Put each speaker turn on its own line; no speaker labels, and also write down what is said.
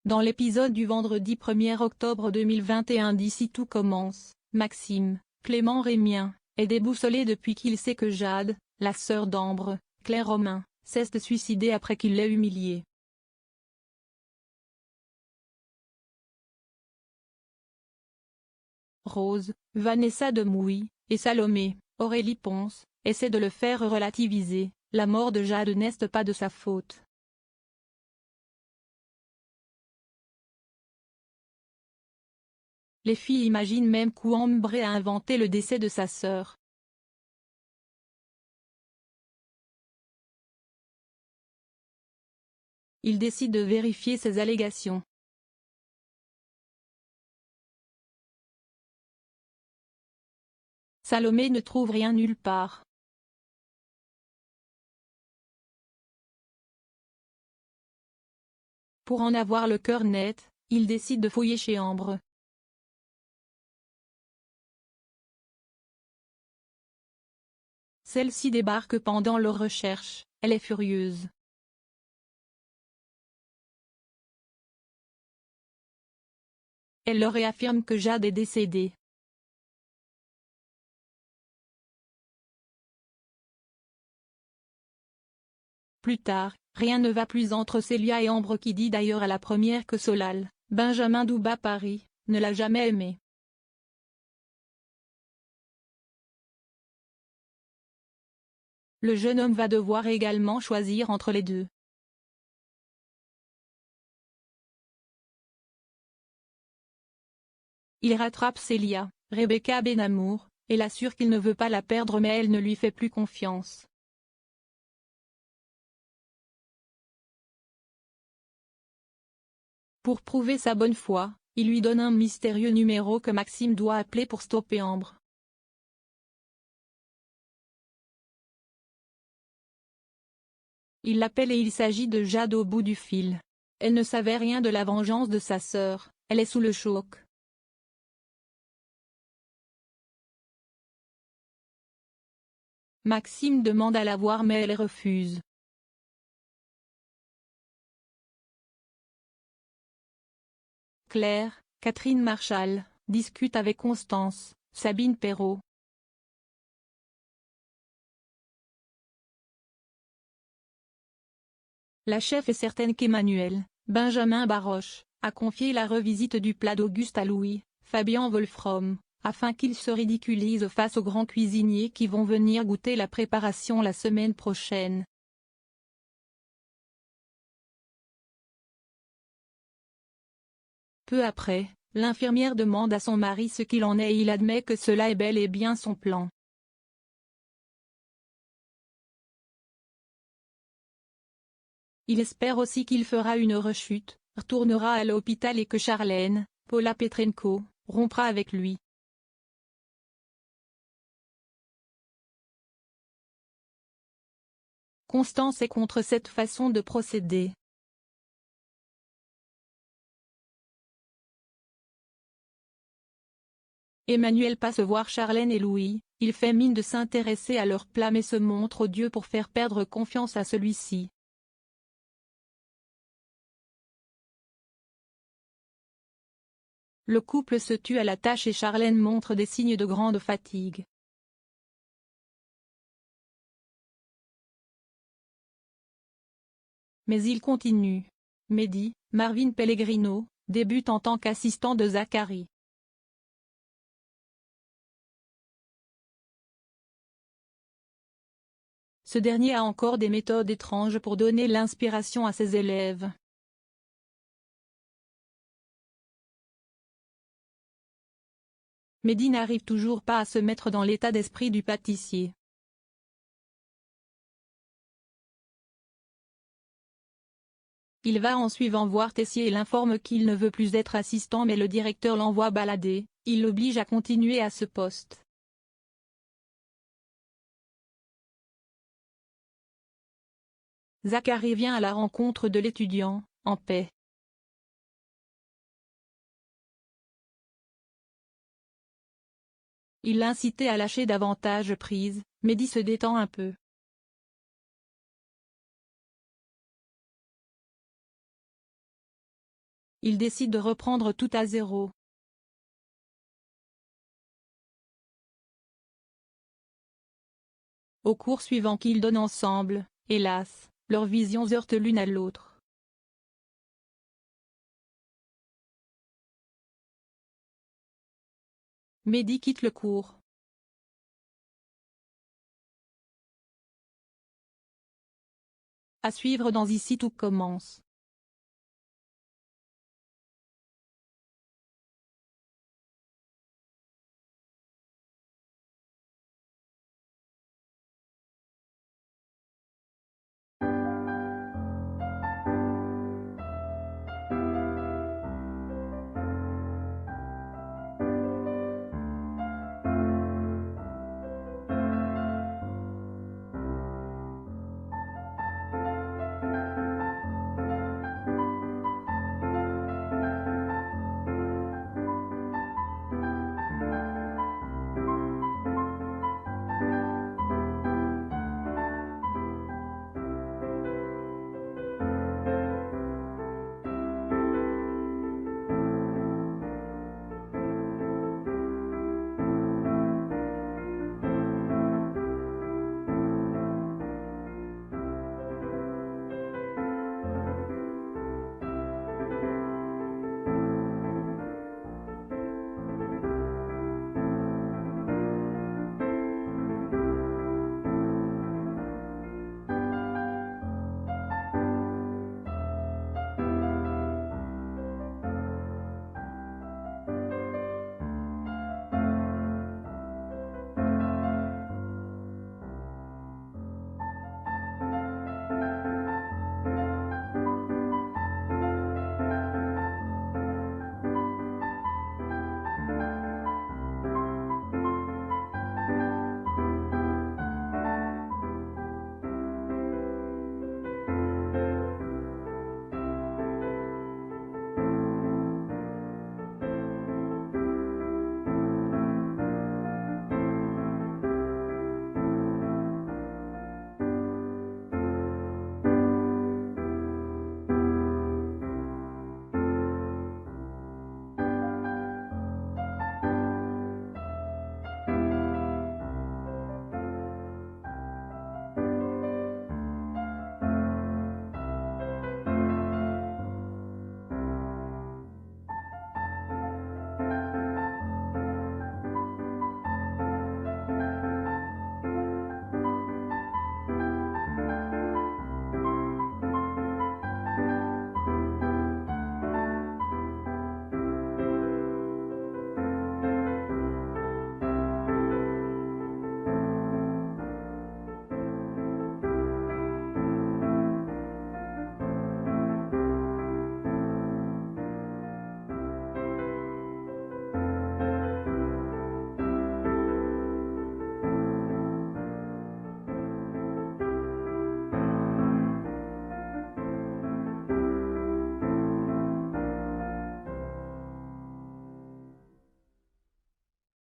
Dans l'épisode du vendredi 1er octobre 2021 d'Ici tout commence, Maxime, Clément Rémien, est déboussolé depuis qu'il sait que Jade, la sœur d'Ambre, Claire Romain, cesse de suicider après qu'il l'ait humiliée. Rose, Vanessa Demouy, et Salomé, Aurélie Ponce, essaient de le faire relativiser, la mort de Jade n'est pas de sa faute. Les filles imaginent même qu'Ambre a inventé le décès de sa sœur. Il décide de vérifier ces allégations. Salomé ne trouve rien nulle part. Pour en avoir le cœur net, il décide de fouiller chez Ambre. Celle-ci débarque pendant leur recherche, elle est furieuse. Elle leur réaffirme que Jade est décédée. Plus tard, rien ne va plus entre Célia et Ambre qui dit d'ailleurs à la première que Solal, Benjamin Douba Paris, ne l'a jamais aimée. Le jeune homme va devoir également choisir entre les deux. Il rattrape Célia, Rebecca Benamour, et l'assure qu'il ne veut pas la perdre mais elle ne lui fait plus confiance. Pour prouver sa bonne foi, il lui donne un mystérieux numéro que Maxime doit appeler pour stopper Ambre. Il l'appelle et il s'agit de Jade au bout du fil. Elle ne savait rien de la vengeance de sa sœur, elle est sous le choc. Maxime demande à la voir mais elle refuse. Claire, Catherine Marchal, discute avec Constance, Sabine Perrault. La chef est certaine qu'Emmanuel, Benjamin Baroche, a confié la revisite du plat d'Auguste à Louis, Fabien Wolfrom, afin qu'il se ridiculise face aux grands cuisiniers qui vont venir goûter la préparation la semaine prochaine. Peu après, l'infirmière demande à son mari ce qu'il en est et il admet que cela est bel et bien son plan. Il espère aussi qu'il fera une rechute, retournera à l'hôpital et que Charlène, Paula Petrenko, rompra avec lui. Constance est contre cette façon de procéder. Emmanuel passe voir Charlène et Louis, il fait mine de s'intéresser à leur plat mais se montre odieux pour faire perdre confiance à celui-ci. Le couple se tue à la tâche et Charlène montre des signes de grande fatigue. Mais il continue. Mehdi, Marvin Pellegrino, débute en tant qu'assistant de Zacharie. Ce dernier a encore des méthodes étranges pour donner l'inspiration à ses élèves. Mehdi n'arrive toujours pas à se mettre dans l'état d'esprit du pâtissier. Il va en suivant voir Tessier et l'informe qu'il ne veut plus être assistant mais le directeur l'envoie balader, il l'oblige à continuer à ce poste. Zacharie vient à la rencontre de l'étudiant, en paix. Il l'incitait à lâcher davantage prise, Mehdi se détend un peu. Ils décident de reprendre tout à zéro. Au cours suivant qu'ils donnent ensemble, hélas, leurs visions heurtent l'une à l'autre. Mehdi quitte le cours. À suivre dans Ici tout commence.